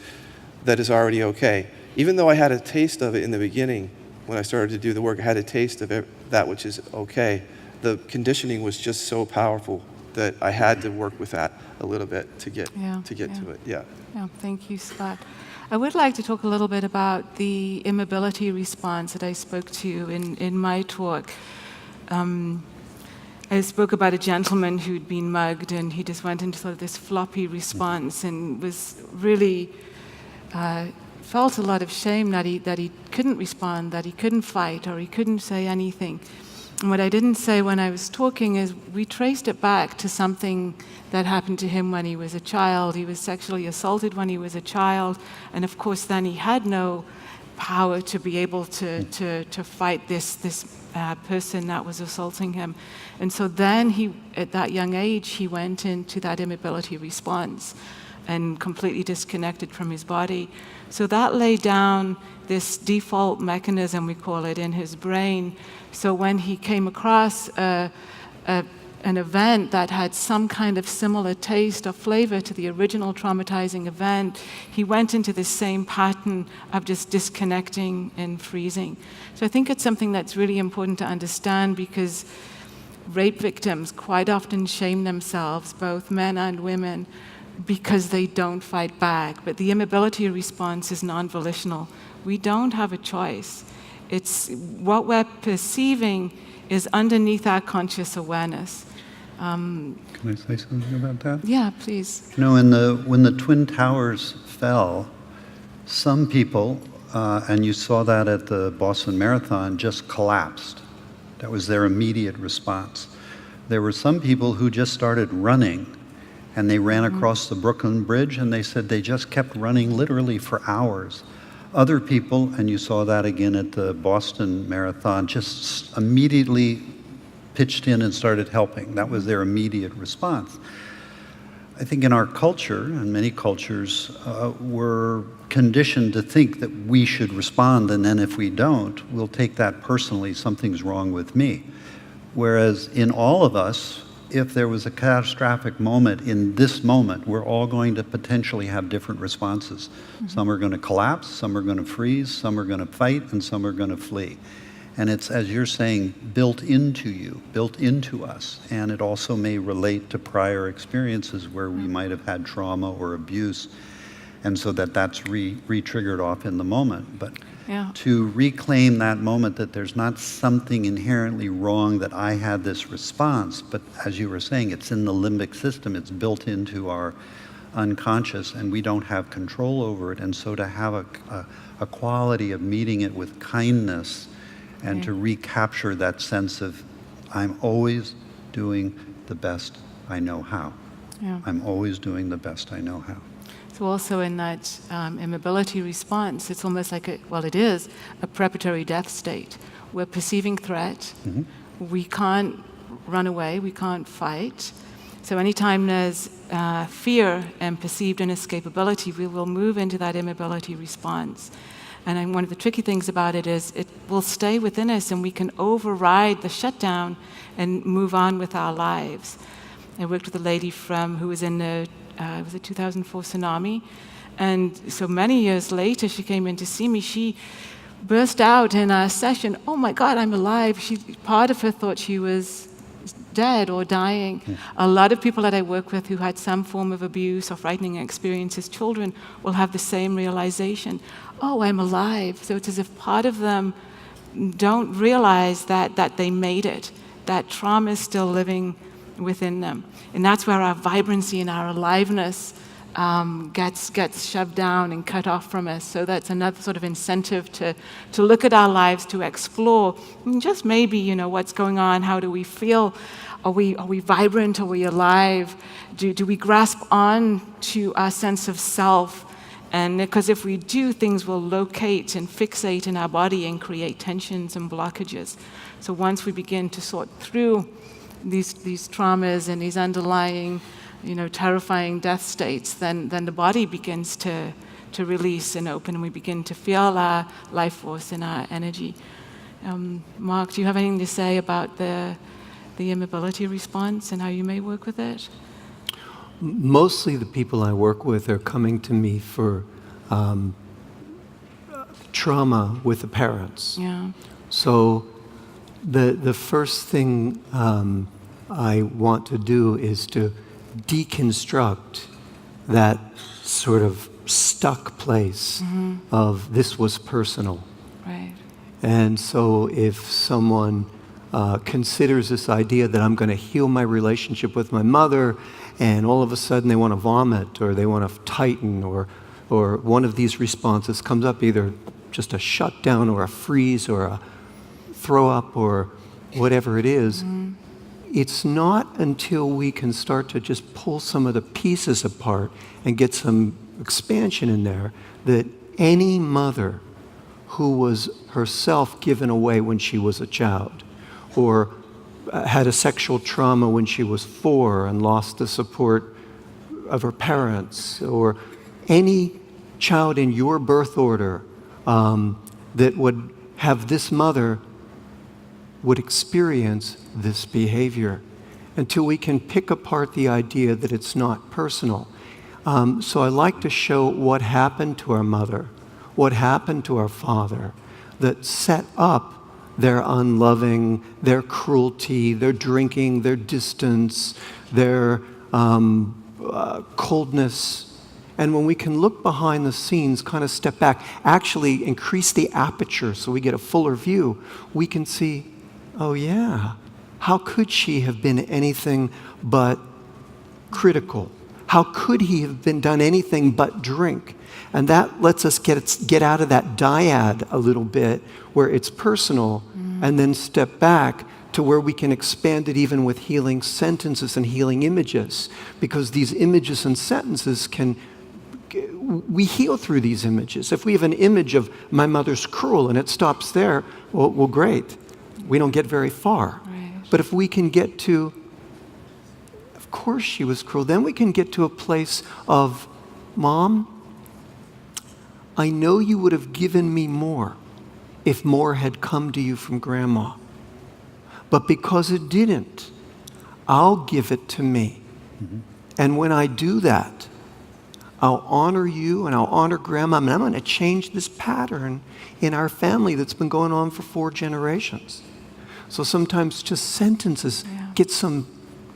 Speaker 3: that is already okay. Even though I had a taste of it in the beginning, when I started to do the work, I had a taste of that which is okay. The conditioning was just so powerful that I had to work with that a little bit to get to it. Yeah.
Speaker 1: Yeah, thank you, Scott. I would like to talk a little bit about the immobility response that I spoke to in my talk. I spoke about a gentleman who'd been mugged, and he just went into sort of this floppy response and was really felt a lot of shame that he couldn't respond, that he couldn't fight, or he couldn't say anything. And what I didn't say when I was talking is we traced it back to something that happened to him when he was a child. He was sexually assaulted when he was a child, and of course then he had no power to be able to fight this person that was assaulting him. And so then he, at that young age, he went into that immobility response and completely disconnected from his body. So that laid down this default mechanism, we call it, in his brain. So when he came across an event that had some kind of similar taste or flavor to the original traumatizing event, he went into the same pattern of just disconnecting and freezing. So I think it's something that's really important to understand, because rape victims quite often shame themselves, both men and women, because they don't fight back. But the immobility response is non-volitional. We don't have a choice. It's what we're perceiving is underneath our conscious awareness.
Speaker 5: Can I say something about that?
Speaker 1: Yeah, please.
Speaker 5: When the Twin Towers fell, some people, and you saw that at the Boston Marathon, just collapsed. That was their immediate response. There were some people who just started running, and they ran across the Brooklyn Bridge, and they said they just kept running literally for hours. Other people, and you saw that again at the Boston Marathon, just immediately pitched in and started helping. That was their immediate response. I think in our culture, and many cultures, we're conditioned to think that we should respond, and then if we don't, we'll take that personally, something's wrong with me. Whereas in all of us, if there was a catastrophic moment in this moment, we're all going to potentially have different responses. Some are going to collapse, some are going to freeze, some are going to fight, and some are going to flee. And it's, as you're saying, built into you, built into us. And it also may relate to prior experiences where we might have had trauma or abuse, and so that's re-triggered off in the moment. But to reclaim that moment, that there's not something inherently wrong that I had this response, but as you were saying, it's in the limbic system, it's built into our unconscious, and we don't have control over it. And so to have a quality of meeting it with kindness, and to recapture that sense of, I'm always doing the best I know how. I'm always doing the best I know how.
Speaker 1: So both also in that immobility response. It's almost like it is a preparatory death state. We're perceiving threat. We can't run away. We can't fight. So anytime there's fear and perceived inescapability, we will move into that immobility response. And then one of the tricky things about it is it will stay within us, and we can override the shutdown and move on with our lives. I worked with a lady who was in the 2004 tsunami, and so many years later she came in to see me. She burst out in a session, "Oh my God, I'm alive." Part of her thought she was dead or dying. A lot of people that I work with who had some form of abuse or frightening experiences, children, will have the same realization. "Oh, I'm alive." So it's as if part of them don't realize that they made it. That trauma is still living within them. And that's where our vibrancy and our aliveness gets shoved down and cut off from us. So that's another sort of incentive to look at our lives, to explore just maybe, what's going on. How do we feel? Are we vibrant? Are we alive? Do we grasp on to our sense of self? And because if we do, things will locate and fixate in our body and create tensions and blockages. So once we begin to sort through these traumas and these underlying, terrifying death states, then the body begins to release and open, and we begin to feel our life force and our energy. Mark, do you have anything to say about the immobility response and how you may work with it?
Speaker 2: Mostly the people I work with are coming to me for trauma with the parents.
Speaker 1: Yeah.
Speaker 2: So the first thing I want to do is to deconstruct that sort of stuck place of this was personal.
Speaker 1: Right.
Speaker 2: And so if someone considers this idea that I'm going to heal my relationship with my mother, and all of a sudden they want to vomit or they want to tighten, or one of these responses comes up, either just a shutdown or a freeze or a throw up or whatever it is, it's not until we can start to just pull some of the pieces apart and get some expansion in there that any mother who was herself given away when she was a child, or had a sexual trauma when she was 4 and lost the support of her parents, or any child in your birth order that would have this mother would experience this behavior, until we can pick apart the idea that it's not personal. So I like to show what happened to our mother, what happened to our father, that set up their unloving, their cruelty, their drinking, their distance, their coldness. And when we can look behind the scenes, kind of step back, actually increase the aperture so we get a fuller view, we can see, oh yeah, how could she have been anything but critical? How could he have done anything but drink? And that lets us get out of that dyad a little bit, where it's personal, and then step back to where we can expand it even with healing sentences and healing images. Because these images and sentences we heal through these images. If we have an image of my mother's cruel and it stops there, well great. We don't get very far.
Speaker 1: Right.
Speaker 2: But if we can get to, of course she was cruel, then we can get to a place of, Mom, I know you would have given me more if more had come to you from Grandma. But because it didn't, I'll give it to me. And when I do that, I'll honor you and I'll honor Grandma, and I'm going to change this pattern in our family that's been going on for 4 generations. So sometimes just sentences get some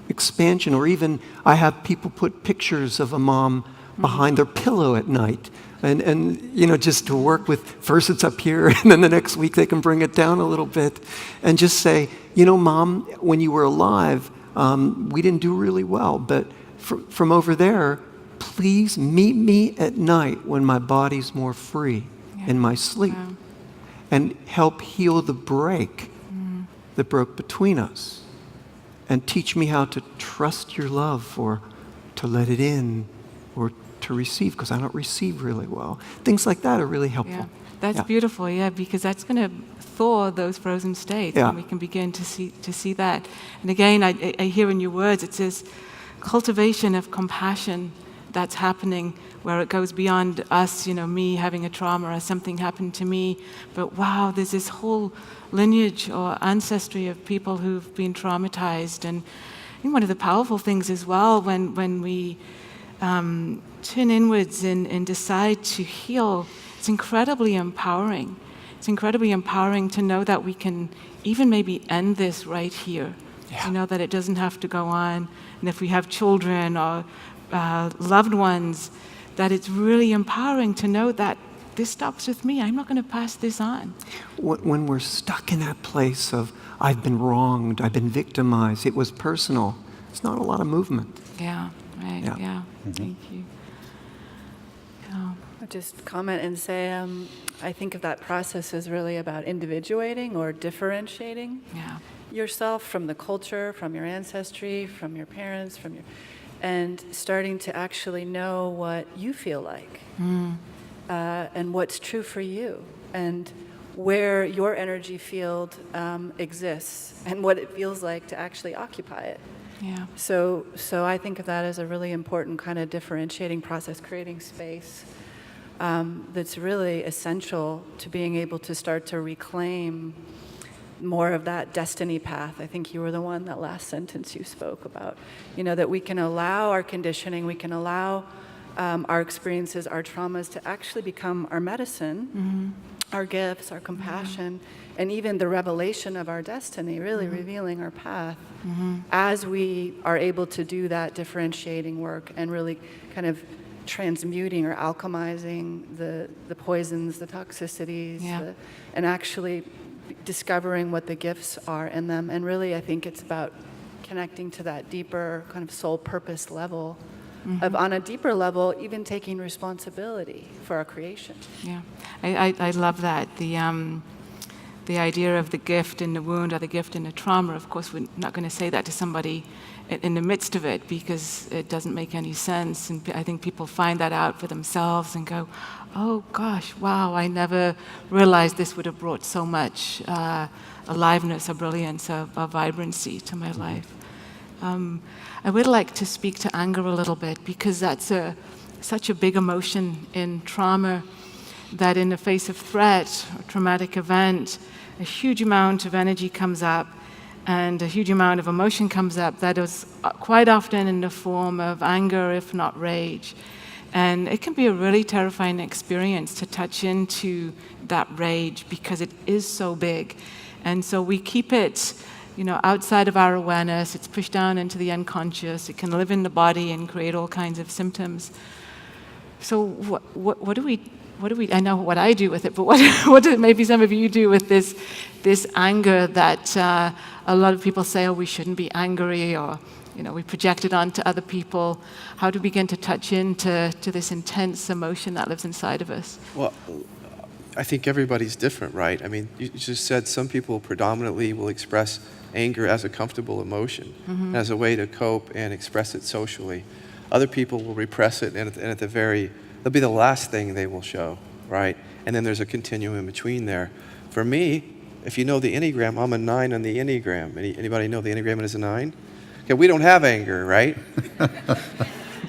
Speaker 2: expansion, or even I have people put pictures of a mom behind their pillow at night. And just to work with, first it's up here, and then the next week they can bring it down a little bit, and just say, Mom, when you were alive, we didn't do really well, but from over there, please meet me at night when my body's more free in my sleep, and help heal the break that broke between us, and teach me how to trust your love, or to let it in, or to receive because I don't receive really well. Things like that are really helpful.
Speaker 1: Yeah, that's
Speaker 2: Yeah.
Speaker 1: beautiful. Yeah, because that's going to thaw those frozen states,
Speaker 2: Yeah.
Speaker 1: and we can begin to see that. And again, I hear in your words it says cultivation of compassion that's happening, where it goes beyond us, me having a trauma or something happened to me, but wow, there's this whole lineage or ancestry of people who've been traumatized. And I think one of the powerful things as well when we turn inwards and decide to heal, it's incredibly empowering. It's incredibly empowering to know that we can even maybe end this right here.
Speaker 2: Yeah.
Speaker 1: That it doesn't have to go on. And if we have children or loved ones, that it's really empowering to know that this stops with me. I'm not going to pass this on.
Speaker 2: When we're stuck in that place of, I've been wronged, I've been victimized, it was personal, it's not a lot of movement.
Speaker 1: Yeah, right,
Speaker 2: Yeah.
Speaker 1: yeah. Thank you. Yeah.
Speaker 4: I'll just comment and say, I think of that process as really about individuating or differentiating
Speaker 1: Yeah.
Speaker 4: yourself from the culture, from your ancestry, from your parents, and starting to actually know what you feel like and what's true for you and where your energy field exists and what it feels like to actually occupy it.
Speaker 1: Yeah.
Speaker 4: So I think of that as a really important kind of differentiating process, creating space that's really essential to being able to start to reclaim more of that destiny path. I think you were the one, that last sentence you spoke about, that we can allow our conditioning, we can allow our experiences, our traumas to actually become our medicine, our gifts, our compassion, and even the revelation of our destiny, really revealing our path as we are able to do that differentiating work and really kind of transmuting or alchemizing the poisons, the toxicities,
Speaker 1: Yeah.
Speaker 4: and actually discovering what the gifts are in them. And really, I think it's about connecting to that deeper kind of soul purpose level of, on a deeper level, even taking responsibility for our creation.
Speaker 1: Yeah, I love that. The idea of the gift in the wound or the gift in the trauma, of course, we're not going to say that to somebody in the midst of it because it doesn't make any sense. And I think people find that out for themselves and go, oh gosh, wow, I never realized this would have brought so much aliveness or brilliance or vibrancy to my life. I would like to speak to anger a little bit because that's such a big emotion in trauma, that in the face of threat or traumatic event, a huge amount of energy comes up and a huge amount of emotion comes up that is quite often in the form of anger, if not rage. And it can be a really terrifying experience to touch into that rage because it is so big. And so we keep it, outside of our awareness. It's pushed down into the unconscious. It can live in the body and create all kinds of symptoms. So what do we? I know what I do with it, but what do maybe some of you do with this anger that a lot of people say, oh, we shouldn't be angry, or we project it onto other people. How do we begin to touch into this intense emotion that lives inside of us?
Speaker 3: Well, I think everybody's different, right? I mean, you just said some people predominantly will express anger as a comfortable emotion, as a way to cope and express it socially. Other people will repress it, and at the very, that'll be the last thing they will show, right? And then there's a continuum in between there. For me, if you know the Enneagram, I'm a 9 on the Enneagram. Anybody know the Enneagram is a 9? Okay, we don't have anger, right?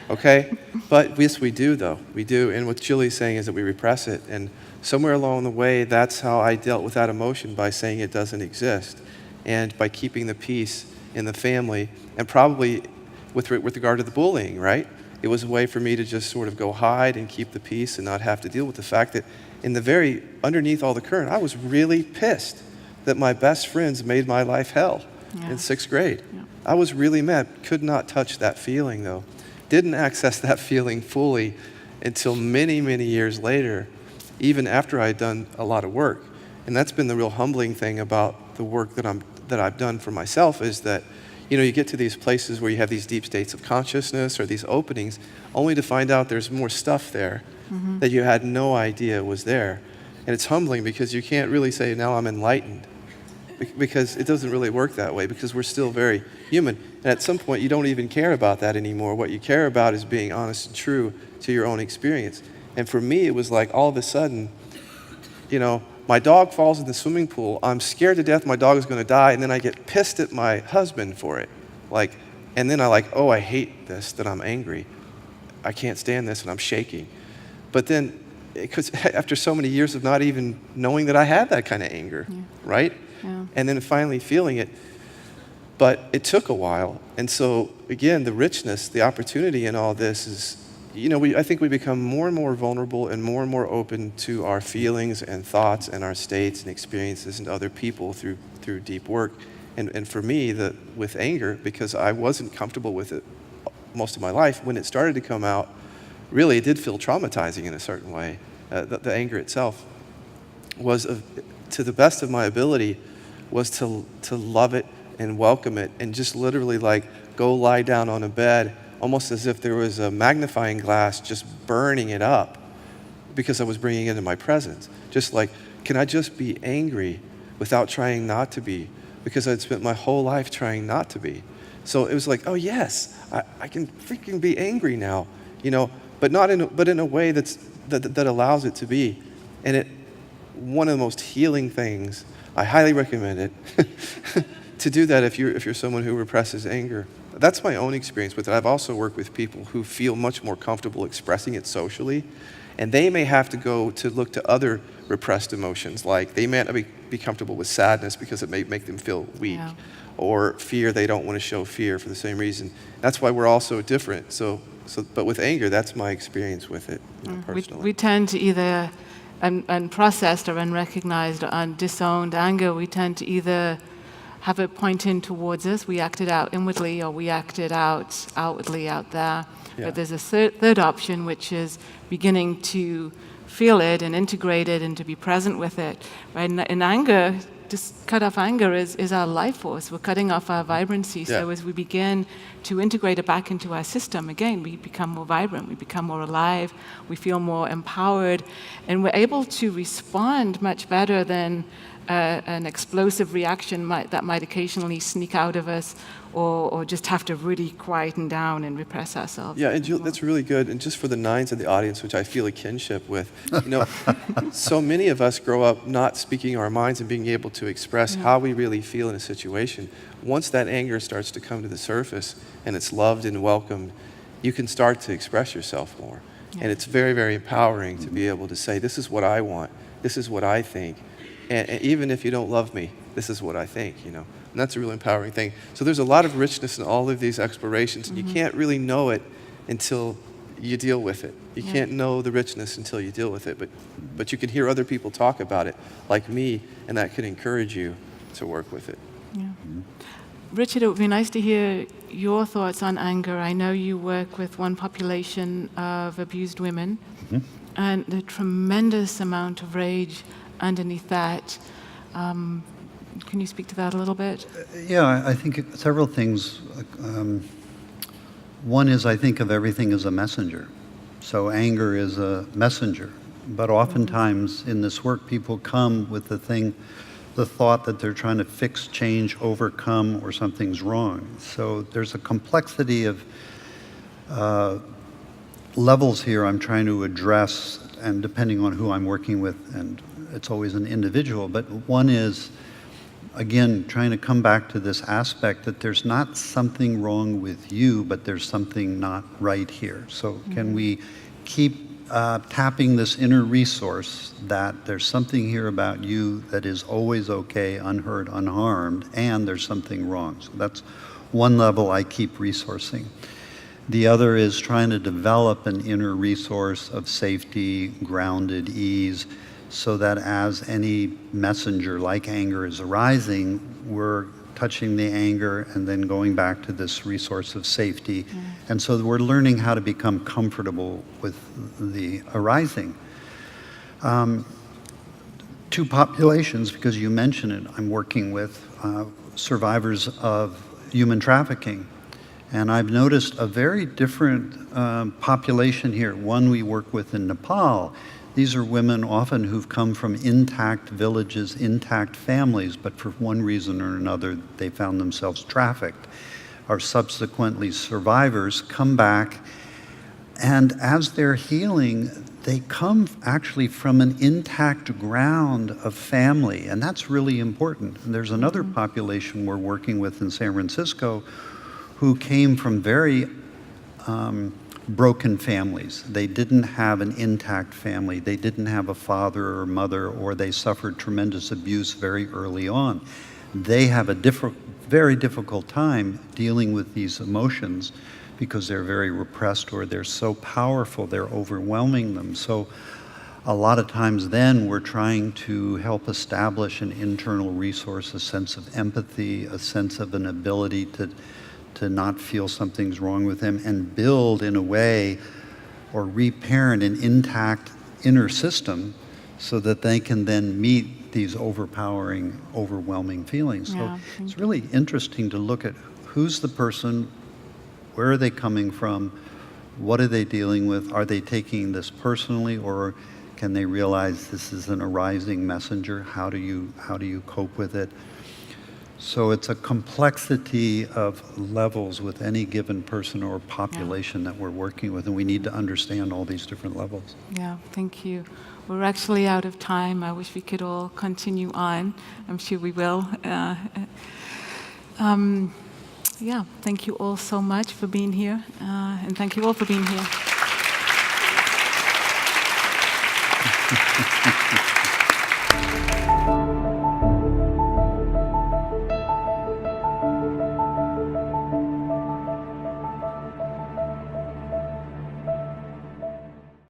Speaker 3: Okay? But yes, we do, though. We do. And what Julie's saying is that we repress it. And somewhere along the way, that's how I dealt with that emotion, by saying it doesn't exist. And by keeping the peace in the family, and probably with regard to the bullying, right? It was a way for me to just sort of go hide and keep the peace and not have to deal with the fact that underneath all the current, I was really pissed that my best friends made my life hell in 6th grade. Yeah. I was really mad. Could not touch that feeling, though. Didn't access that feeling fully until many, many years later, even after I'd done a lot of work. And that's been the real humbling thing about the work that I've done for myself, is that you get to these places where you have these deep states of consciousness or these openings, only to find out there's more stuff there that you had no idea was there. And it's humbling because you can't really say, now I'm enlightened. because it doesn't really work that way, because we're still very human. And at some point, you don't even care about that anymore. What you care about is being honest and true to your own experience. And for me, it was like all of a sudden, my dog falls in the swimming pool. I'm scared to death my dog is going to die, and then I get pissed at my husband for it. And then I hate this, that I'm angry. I can't stand this, and I'm shaking. But then, because after so many years of not even knowing that I had that kind of anger, right?
Speaker 1: Yeah.
Speaker 3: And then finally feeling it. But it took a while. And so, again, the richness, the opportunity in all this is, I think we become more and more vulnerable and more open to our feelings and thoughts and our states and experiences and other people through deep work. And for me, with anger, because I wasn't comfortable with it most of my life, when it started to come out, really it did feel traumatizing in a certain way. The anger itself was, to the best of my ability, was to love it and welcome it and just literally go lie down on a bed, almost as if there was a magnifying glass just burning it up because I was bringing it into my presence. Just can I just be angry without trying not to be? Because I'd spent my whole life trying not to be. So it was oh yes, I can freaking be angry now, but in a way that allows it to be. And one of the most healing things, I highly recommend it, to do that if you're someone who represses anger. That's my own experience with it. I've also worked with people who feel much more comfortable expressing it socially, and they may have to go to look to other repressed emotions, like they may not be comfortable with sadness because it may make them feel weak, or fear, they don't want to show fear for the same reason. That's why we're all so different. But with anger, that's my experience with it, personally.
Speaker 1: We tend to either, unprocessed or unrecognized or disowned anger, we tend to either have it pointing towards us, we act it out inwardly, or we act it out outwardly out there.
Speaker 3: Yeah.
Speaker 1: But there's a third option, which is beginning to feel it and integrate it and to be present with it. Right? In anger, just cut off anger is our life force. We're cutting off our vibrancy.
Speaker 3: Yeah.
Speaker 1: So as we begin to integrate it back into our system, again, we become more vibrant, we become more alive, we feel more empowered, and we're able to respond much better than an explosive reaction that might occasionally sneak out of us, or just have to really quieten down and repress ourselves.
Speaker 3: Yeah, and Jill, that's really good. And just for the nines in the audience, which I feel a kinship with, so many of us grow up not speaking our minds and being able to express how we really feel in a situation. Once that anger starts to come to the surface and it's loved and welcomed, you can start to express yourself more. Yeah. And it's very, very empowering to be able to say, this is what I want, this is what I think. And even if you don't love me, this is what I think, And that's a really empowering thing. So there's a lot of richness in all of these explorations, and you can't really know it until you deal with it. You can't know the richness until you deal with it, but you can hear other people talk about it, like me, and that can encourage you to work with it.
Speaker 1: Yeah. Richard, it would be nice to hear your thoughts on anger. I know you work with one population of abused women, and the tremendous amount of rage underneath that. Can you speak to that a little bit?
Speaker 5: Yeah, I think several things. One is, I think of everything as a messenger. So anger is a messenger. But oftentimes in this work, people come with the thought that they're trying to fix, change, overcome, or something's wrong. So there's a complexity of levels here I'm trying to address, and depending on who I'm working with, and it's always an individual, but one is, again, trying to come back to this aspect that there's not something wrong with you, but there's something not right here. So can we keep tapping this inner resource that there's something here about you that is always okay, unheard, unharmed, and there's something wrong. So that's one level I keep resourcing. The other is trying to develop an inner resource of safety, grounded ease, so that as any messenger like anger is arising, we're touching the anger and then going back to this resource of safety. And so we're learning how to become comfortable with the arising. Two populations, because you mentioned it, I'm working with survivors of human trafficking. And I've noticed a very different population here. One we work with in Nepal. These are women often who've come from intact villages, intact families, but for one reason or another, they found themselves trafficked. Are subsequently survivors, come back, and as they're healing, they come actually from an intact ground of family, and that's really important. And there's another population we're working with in San Francisco who came from very broken families. They didn't have an intact family. They didn't have a father or mother, or they suffered tremendous abuse very early on. They have a very difficult time dealing with these emotions because they're very repressed, or they're so powerful, they're overwhelming them. So a lot of times then we're trying to help establish an internal resource, a sense of empathy, a sense of an ability to not feel something's wrong with them, and build in a way or reparent an intact inner system so that they can then meet these overpowering, overwhelming feelings.
Speaker 1: Yeah,
Speaker 5: So it's really interesting to look at who's the person, where are they coming from, what are they dealing with, are they taking this personally, or can they realize this is an arising messenger? How do you cope with it? So it's a complexity of levels with any given person or population that we're working with, and we need to understand all these different levels.
Speaker 1: Yeah, thank you. We're actually out of time. I wish we could all continue on. I'm sure we will. Yeah, thank you all so much for being here, and thank you all for being here.